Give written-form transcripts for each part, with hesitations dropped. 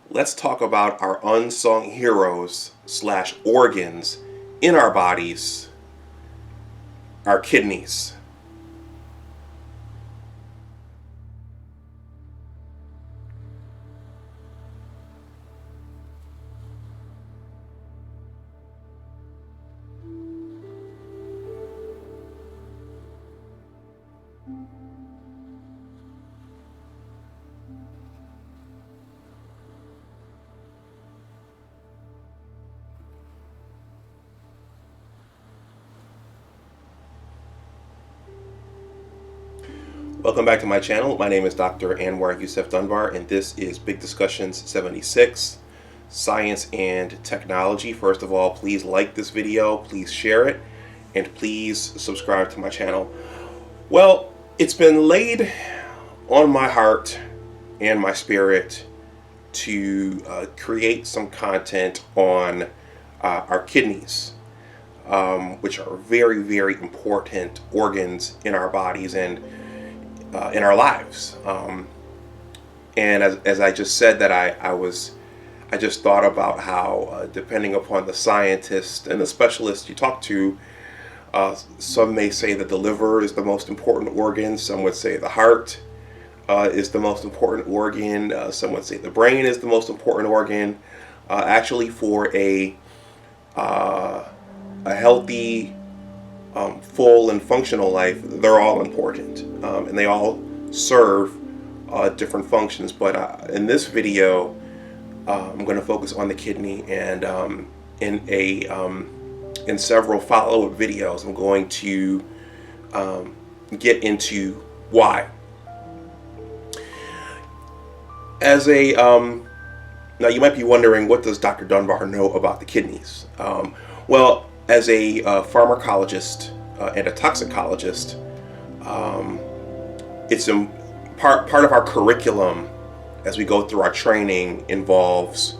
let's talk about our unsung heroes slash organs in our bodies, our kidneys. Welcome back to my channel. My name is Dr. Dunbar, and this is Big Discussions 76, Science and Technology. First of all, please like this video, please share it, and please subscribe to my channel. Well, it's been laid on my heart and my spirit to create some content on our kidneys, which are very, very important organs in our bodies and in our lives. And as I just said, that I just thought about how depending upon the scientist and the specialist you talk to, some may say that the liver is the most important organ. Some would say the heart is the most important organ. Some would say the brain is the most important organ. Actually, for a healthy, full and functional life, they're all important, and they all serve different functions. But in this video, I'm going to focus on the kidney, and in several follow-up videos, I'm going to get into why. As a now, you might be wondering, what does Dr. Dunbar know about the kidneys? Well, as a pharmacologist and a toxicologist, it's part of our curriculum as we go through our training involves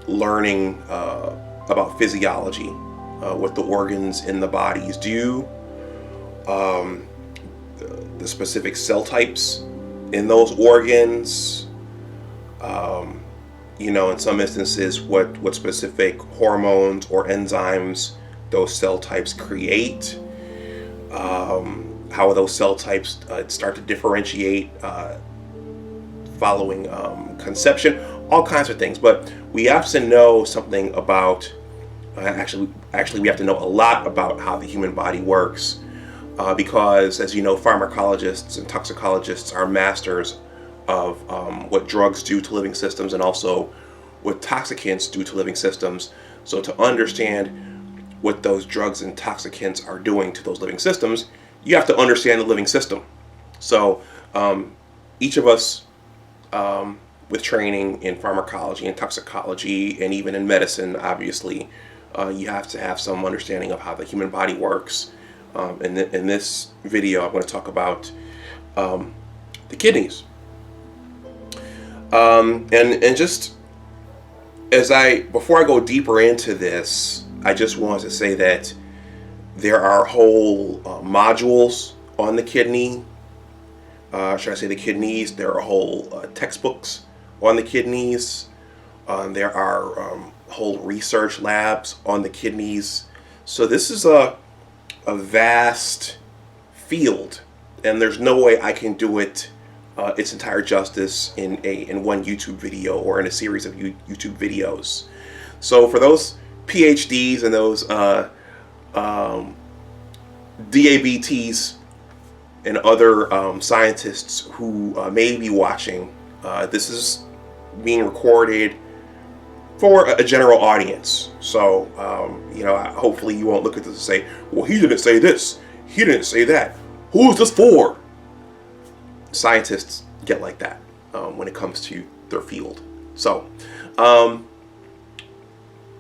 learning about physiology, what the organs in the bodies do, the specific cell types in those organs, in some instances, what specific hormones or enzymes those cell types create, how those cell types start to differentiate following conception, all kinds of things. But we have to know something about, actually we have to know a lot about how the human body works, because, as you know, pharmacologists and toxicologists are masters of what drugs do to living systems, and also what toxicants do to living systems. So to understand what those drugs and toxicants are doing to those living systems, you have to understand the living system. So each of us, with training in pharmacology and toxicology, and even in medicine, obviously, you have to have some understanding of how the human body works. In this video, I'm going to talk about the kidneys. And just before I go deeper into this, I just wanted to say that there are whole modules on the kidney. Should I say the kidneys? There are whole textbooks on the kidneys. There are whole research labs on the kidneys. So this is a vast field, and there's no way I can do it its entire justice in one YouTube video or in a series of YouTube videos. So for those PhDs and those DABTs and other scientists who may be watching, this is being recorded for a general audience. So hopefully you won't look at this and say, well, he didn't say this, he didn't say that, who is this for? Scientists get like that when it comes to their field. So now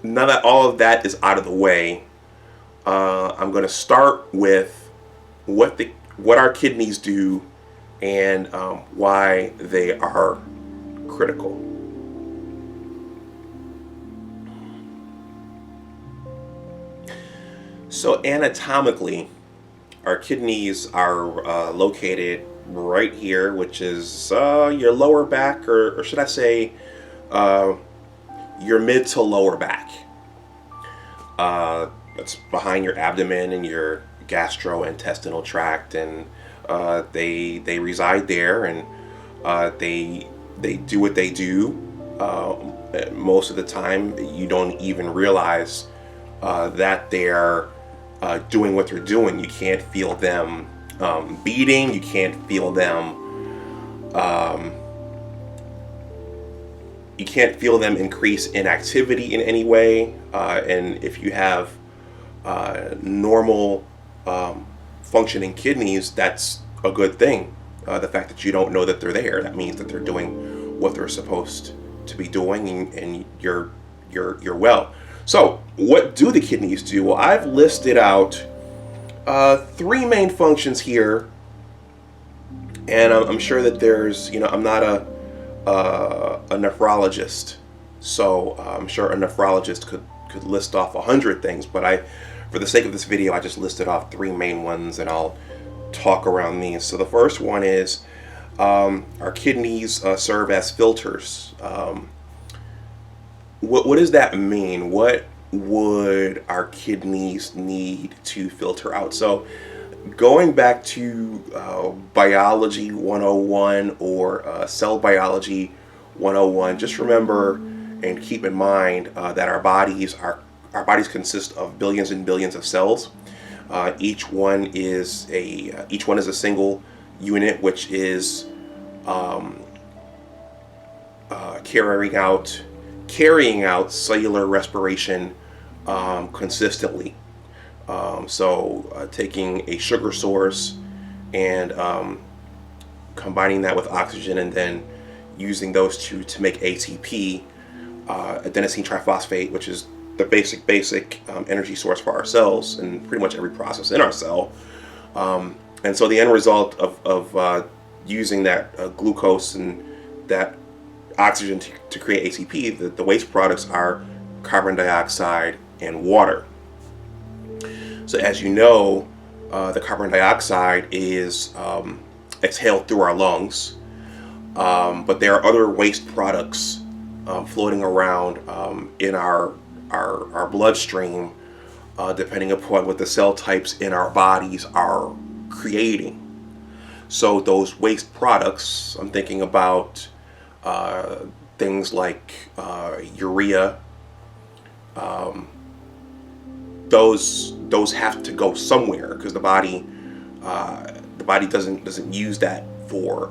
that all of that is out of the way, I'm going to start with what our kidneys do and why they are critical. So anatomically, our kidneys are located right here, which is your lower back, or should I say uh, your mid to lower back. It's behind your abdomen and your gastrointestinal tract, and they reside there, and they do what they do. Most of the time, you don't even realize that they're doing what they're doing. You can't feel them beating. You can't feel them. Um, you can't feel them increase in activity in any way. And if you have normal functioning kidneys, that's a good thing. The fact that you don't know that they're there, that means that they're doing what they're supposed to be doing, and you're well. So, what do the kidneys do? Well, I've listed out three main functions here, and I'm sure that there's, I'm not a nephrologist, so I'm sure a nephrologist could list off 100 things, but for the sake of this video, I just listed off three main ones, and I'll talk around these. So the first one is our kidneys serve as filters. What does that mean? What would our kidneys need to filter out? So going back to biology 101 or cell biology 101, just remember and keep in mind that our bodies consist of billions and billions of cells. Each one is a single unit, which is carrying out cellular respiration consistently. So taking a sugar source and combining that with oxygen, and then using those two to make ATP, adenosine triphosphate, which is the basic energy source for our cells and pretty much every process in our cell. And so the end result of using that glucose and that oxygen to create ATP, the waste products are carbon dioxide and water. So as you know, the carbon dioxide is exhaled through our lungs, but there are other waste products floating around in our bloodstream, depending upon what the cell types in our bodies are creating. So those waste products, I'm thinking about things like urea. Those have to go somewhere, because the body doesn't use that for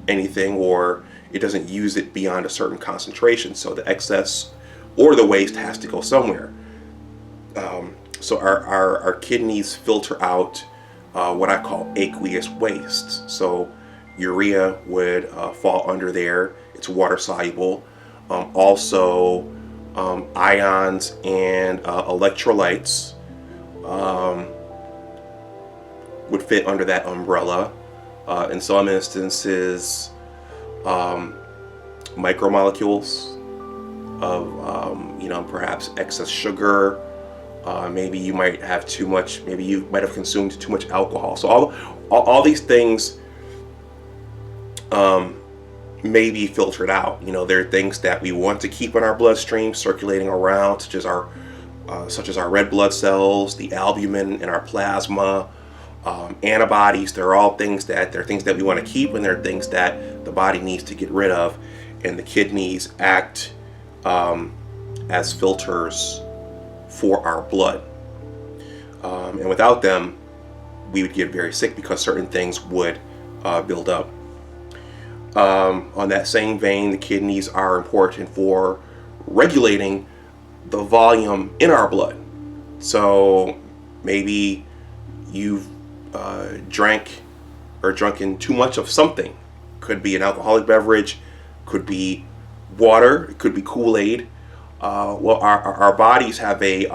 anything, or it doesn't use it beyond a certain concentration. So the excess or the waste has to go somewhere. So our kidneys filter out what I call aqueous waste. So urea would fall under there. It's water soluble. Also, ions and electrolytes would fit under that umbrella. In some instances, micromolecules of perhaps excess sugar. Maybe you might have too much. Maybe you might have consumed too much alcohol. So all these things may be filtered out. There are things that we want to keep in our bloodstream circulating around, such as our red blood cells, the albumin in our plasma, antibodies. They're all things that we want to keep, and they're things that the body needs to get rid of, and the kidneys act as filters for our blood. And without them, we would get very sick, because certain things would build up. On that same vein, the kidneys are important for regulating the volume in our blood. So maybe you've drank or drunken too much of something. Could be an alcoholic beverage, could be water, it could be Kool-Aid. Well, our bodies have there's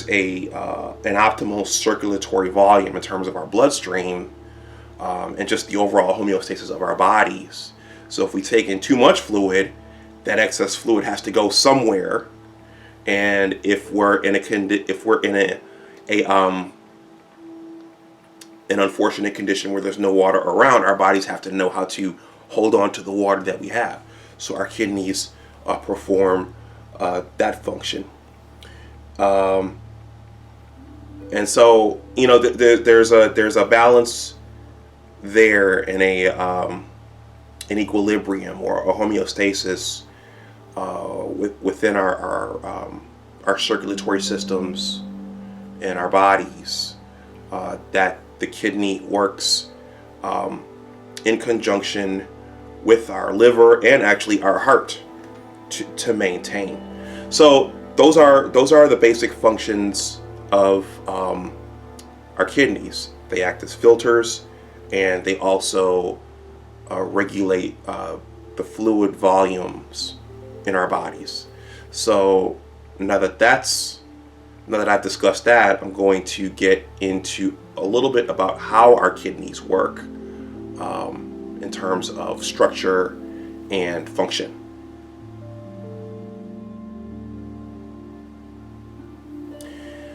an optimal circulatory volume in terms of our bloodstream, and just the overall homeostasis of our bodies. So if we take in too much fluid, that excess fluid has to go somewhere. And if we're in an unfortunate condition where there's no water around, our bodies have to know how to hold on to the water that we have. So our kidneys perform that function. And so, you know, there's a balance there, and an equilibrium or a homeostasis within our circulatory systems and our bodies, that the kidney works in conjunction with our liver and actually our heart to maintain. So those are the basic functions of our kidneys. They act as filters, and they also regulate the fluid volumes in our bodies. So now that I've discussed that, I'm going to get into a little bit about how our kidneys work in terms of structure and function.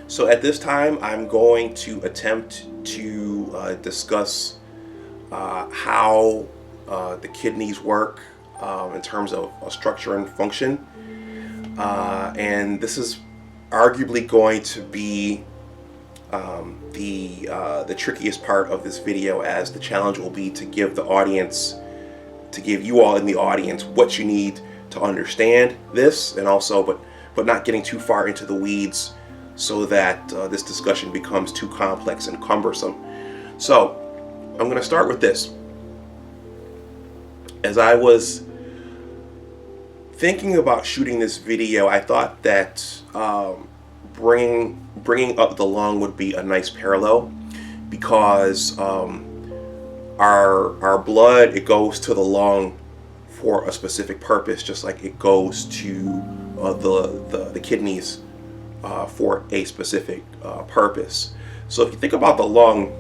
So at this time, I'm going to attempt to discuss how the kidneys work in terms of structure and function. And this is arguably going to be the trickiest part of this video, as the challenge will be to give you all in the audience what you need to understand this, and also but not getting too far into the weeds so that this discussion becomes too complex and cumbersome. So I'm going to start with this. As I was thinking about shooting this video, I thought that bringing up the lung would be a nice parallel, because our blood, it goes to the lung for a specific purpose, just like it goes to the kidneys for a specific purpose. So if you think about the lung,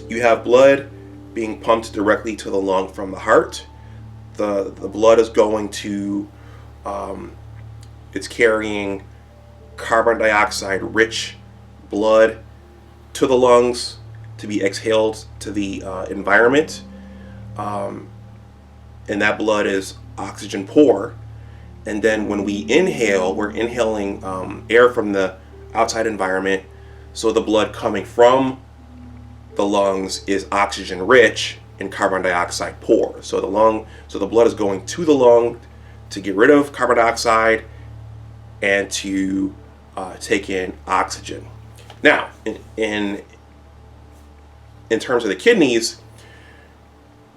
you have blood being pumped directly to the lung from the heart. The blood is going to, it's carrying carbon dioxide rich blood to the lungs to be exhaled to the environment. And that blood is oxygen poor. And then when we inhale, we're inhaling air from the outside environment. So the blood coming from the lungs is oxygen rich and carbon dioxide poor. So the blood is going to the lung to get rid of carbon dioxide and to take in oxygen. Now, in terms of the kidneys,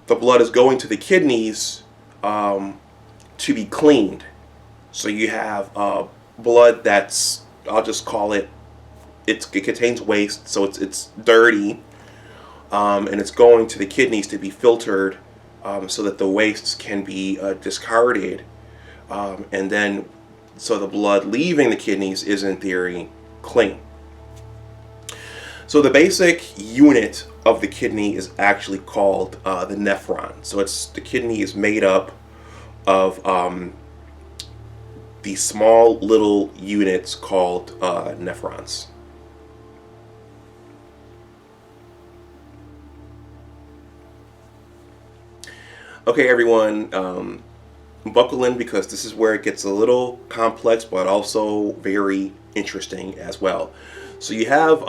the blood is going to the kidneys to be cleaned. So you have blood that's, I'll just call it, it contains waste, so it's dirty, and it's going to the kidneys to be filtered so that the wastes can be discarded, and then so the blood leaving the kidneys is in theory clean. So the basic unit of the kidney is actually called the nephron. So the kidney is made up of these small little units called nephrons. Okay, everyone, buckle in, because this is where it gets a little complex, but also very interesting as well. So you have,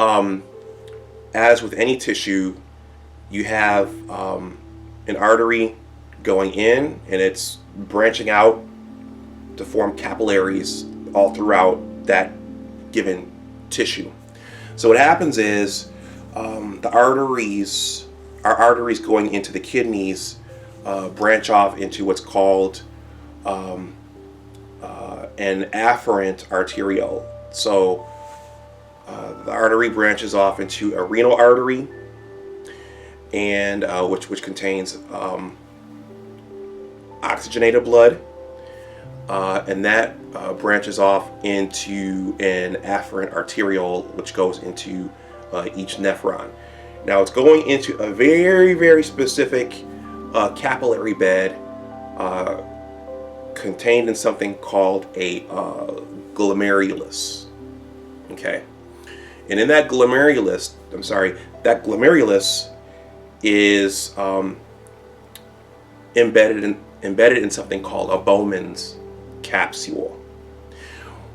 as with any tissue, you have an artery going in, and it's branching out to form capillaries all throughout that given tissue. So what happens is our arteries going into the kidneys branch off into what's called an afferent arteriole. So the artery branches off into a renal artery, and which contains oxygenated blood, and that branches off into an afferent arteriole, which goes into each nephron. Now it's going into a very, very specific capillary bed contained in something called a glomerulus. Okay, and in that glomerulus, that glomerulus is embedded in something called a Bowman's capsule.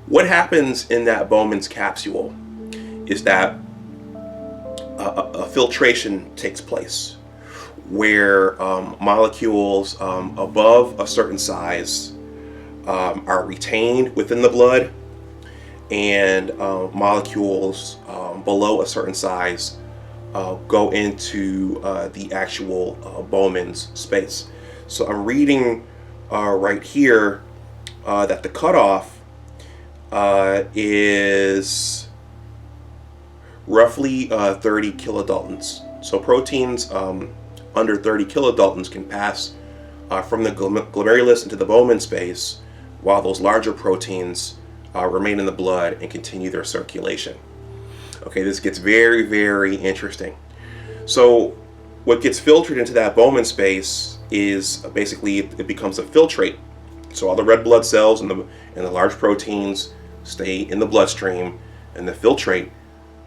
What happens in that Bowman's capsule is that a filtration takes place where molecules above a certain size are retained within the blood, and molecules below a certain size go into the actual Bowman's space. So I'm reading right here that the cutoff is roughly 30 kilodaltons. So proteins under 30 kilodaltons can pass from the glomerulus into the Bowman space, while those larger proteins remain in the blood and continue their circulation. Okay, this gets very, very interesting. So what gets filtered into that Bowman space is basically it becomes a filtrate. So all the red blood cells and the large proteins stay in the bloodstream, and the filtrate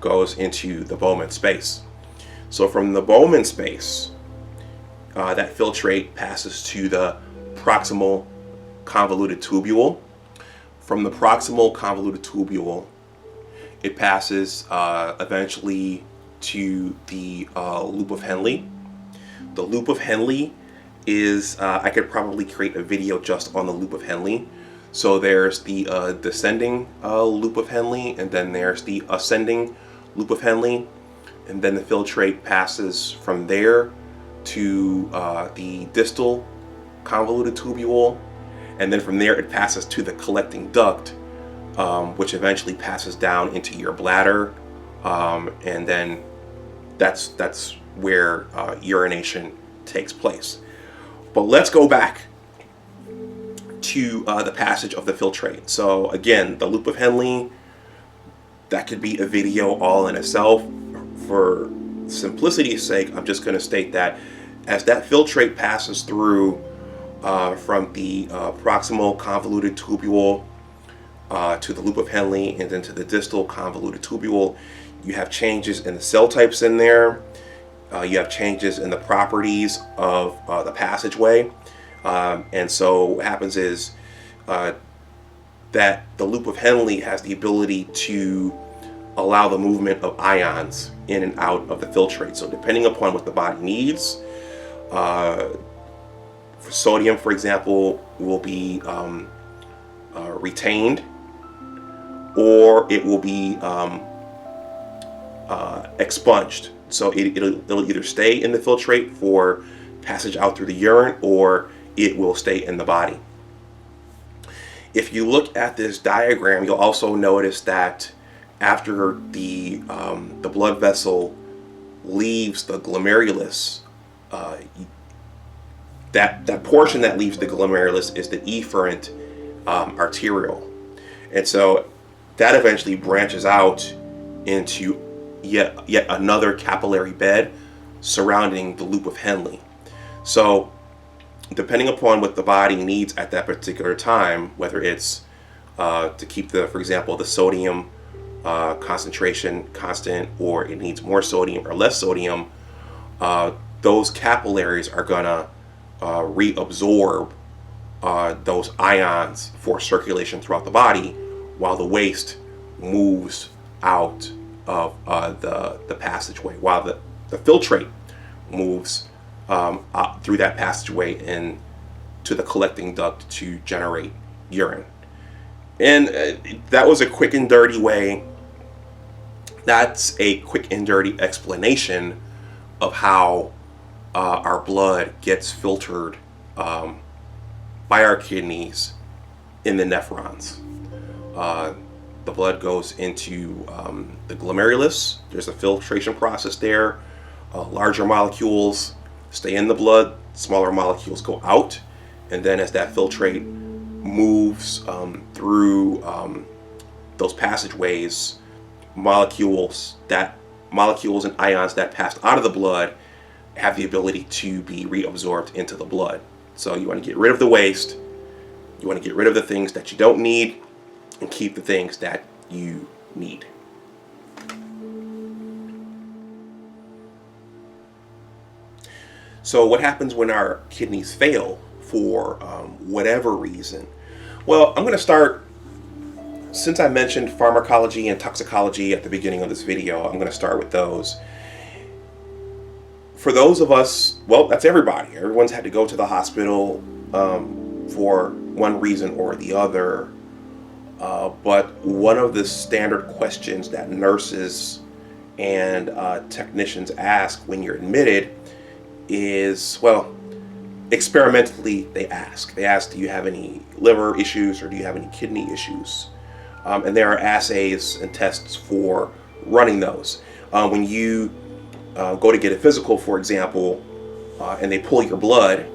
goes into the Bowman space. So from the Bowman space, that filtrate passes to the proximal convoluted tubule. From the proximal convoluted tubule, it passes eventually to the loop of Henle. The loop of Henle is, I could probably create a video just on the loop of Henle. So there's the descending loop of Henle, and then there's the ascending loop of Henle, and then the filtrate passes from there to the distal convoluted tubule, and then from there it passes to the collecting duct, which eventually passes down into your bladder, and then that's where urination takes place. But let's go back to the passage of the filtrate. So again, the loop of Henle, that could be a video all in itself. For simplicity's sake, I'm just going to state that as that filtrate passes through from the proximal convoluted tubule to the loop of Henle and then to the distal convoluted tubule, you have changes in the cell types in there. You have changes in the properties of the passageway. And so what happens is that the loop of Henle has the ability to allow the movement of ions in and out of the filtrate. So depending upon what the body needs, for sodium, for example, will be retained, or it will be expunged. So it'll either stay in the filtrate for passage out through the urine, or it will stay in the body. If you look at this diagram, you'll also notice that after the blood vessel leaves the glomerulus, that portion that leaves the glomerulus is the efferent arteriole, and so that eventually branches out into yet another capillary bed surrounding the loop of Henle. So depending upon what the body needs at that particular time, whether it's to keep for example, the sodium concentration constant, or it needs more sodium or less sodium, those capillaries are gonna reabsorb those ions for circulation throughout the body, while the waste moves out of the passageway, while the filtrate moves through that passageway and to the collecting duct to generate urine. And that was a quick and dirty way. That's a quick and dirty explanation of how our blood gets filtered by our kidneys in the nephrons. The blood goes into the glomerulus. There's a filtration process there. Larger molecules stay in the blood, smaller molecules go out, and then as that filtrate moves through those passageways, molecules and ions that passed out of the blood have the ability to be reabsorbed into the blood. So you want to get rid of the waste, you want to get rid of the things that you don't need, and keep the things that you need. So what happens when our kidneys fail for whatever reason? Well, I'm going to start, since I mentioned pharmacology and toxicology at the beginning of this video, I'm going to start with those. For those of us, well, that's everybody. Everyone's had to go to the hospital for one reason or the other. But one of the standard questions that nurses and technicians ask when you're admitted is, well, experimentally they ask, do you have any liver issues or do you have any kidney issues? And there are assays and tests for running those. When you go to get a physical, for example, and they pull your blood,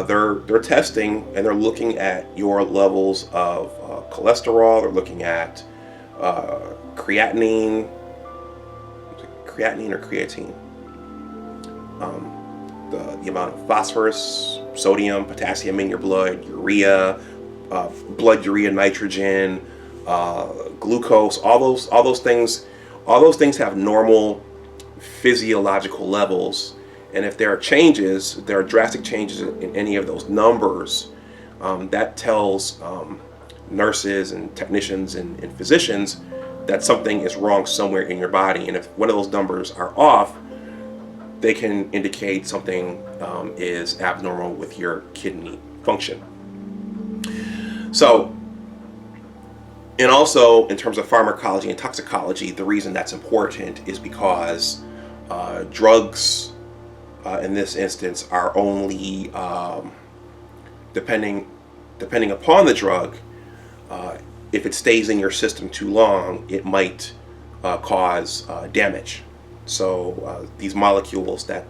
they're testing and they're looking at your levels of cholesterol. They're looking at creatinine or creatine, the amount of phosphorus, sodium, potassium in your blood, urea, blood urea nitrogen, glucose. All those things have normal physiological levels. And if there are changes, there are drastic changes in any of those numbers, that tells nurses and technicians and physicians that something is wrong somewhere in your body. And if one of those numbers are off, they can indicate something is abnormal with your kidney function. So, and also in terms of pharmacology and toxicology, the reason that's important is because drugs, in this instance, are only depending upon the drug. If it stays in your system too long, it might cause damage. So these molecules that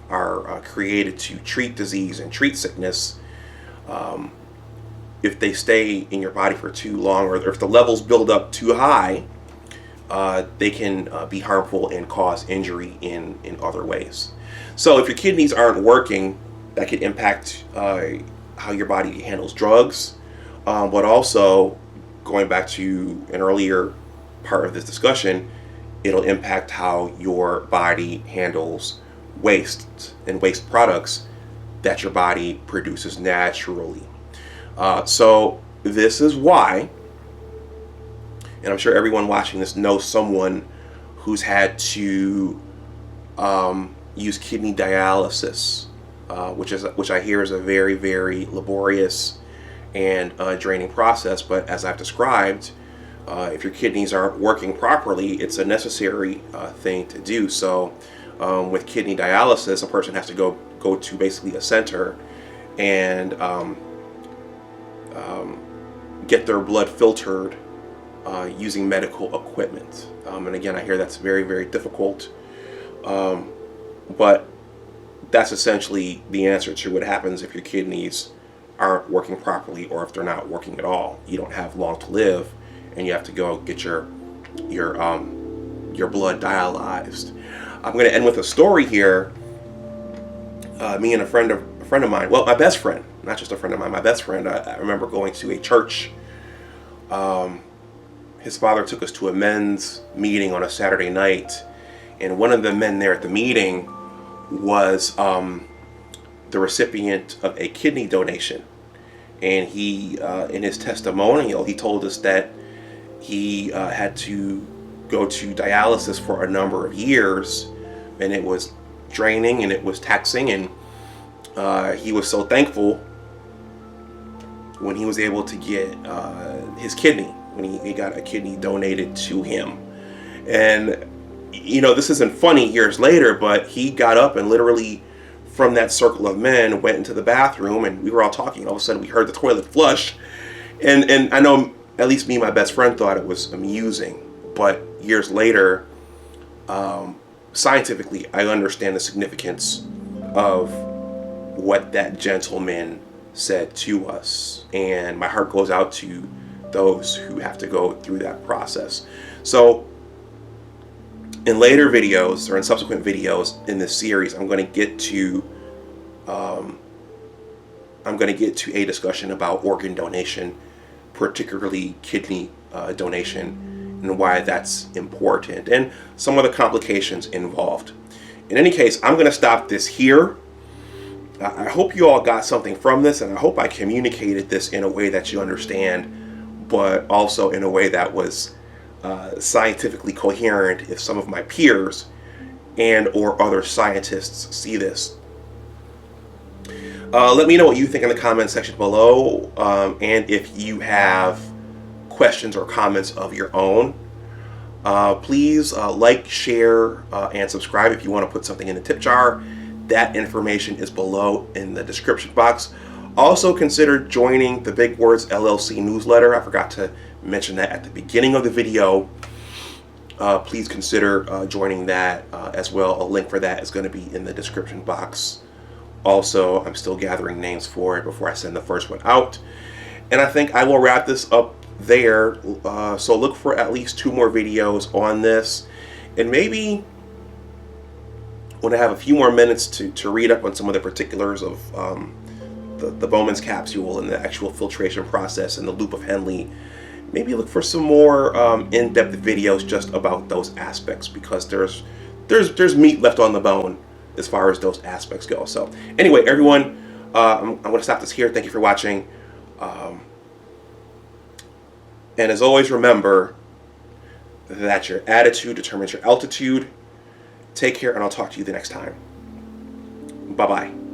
are created to treat disease and treat sickness, if they stay in your body for too long, or if the levels build up too high, they can be harmful and cause injury in other ways. So if your kidneys aren't working, that could impact how your body handles drugs, but also, going back to an earlier part of this discussion, it'll impact how your body handles waste and waste products that your body produces naturally. So this is why, and I'm sure everyone watching this knows someone who's had to use kidney dialysis, which I hear is a very, very laborious and draining process. But as I've described, if your kidneys aren't working properly, it's a necessary thing to do. So with kidney dialysis, a person has to go to basically a center and get their blood filtered using medical equipment. And again, I hear that's very, very difficult. But that's essentially the answer to what happens if your kidneys aren't working properly, or if they're not working at all. You don't have long to live, and you have to go get your blood dialyzed. I'm going to end with a story here. Me and a friend of mine, well, my best friend, not just a friend of mine, my best friend. I remember going to a church. His father took us to a men's meeting on a Saturday night, and one of the men there at the meeting was the recipient of a kidney donation. And he, in his testimonial, he told us that he had to go to dialysis for a number of years, and it was draining and it was taxing, and he was so thankful when he was able to get his kidney, when he got a kidney donated to him. And you know, this isn't funny years later, but he got up and literally from that circle of men went into the bathroom, and we were all talking. All of a sudden we heard the toilet flush, and I know at least me and my best friend thought it was amusing, but years later, scientifically, I understand the significance of what that gentleman said to us, and my heart goes out to those who have to go through that process. So in later videos, or in subsequent videos in this series, I'm going to get to a discussion about organ donation, particularly kidney donation, and why that's important, and some of the complications involved. In any case, I'm going to stop this here. I hope you all got something from this, and I hope I communicated this in a way that you understand, but also in a way that was scientifically coherent if some of my peers and or other scientists see this. Let me know what you think in the comment section below, and if you have questions or comments of your own. Please like, share, and subscribe if you want to put something in the tip jar. That information is below in the description box. Also consider joining the Big Words LLC newsletter. I forgot to mention that at the beginning of the video. Please consider joining that as well. A link for that is going to be in the description box. Also, I'm still gathering names for it before I send the first one out. And I think I will wrap this up there. So look for at least 2 more videos on this. And maybe when I have a few more minutes to read up on some of the particulars of the Bowman's capsule and the actual filtration process and the loop of Henle, maybe look for some more in-depth videos just about those aspects, because there's meat left on the bone as far as those aspects go. So anyway, everyone, I'm going to stop this here. Thank you for watching. And as always, remember that your attitude determines your altitude. Take care, and I'll talk to you the next time. Bye-bye.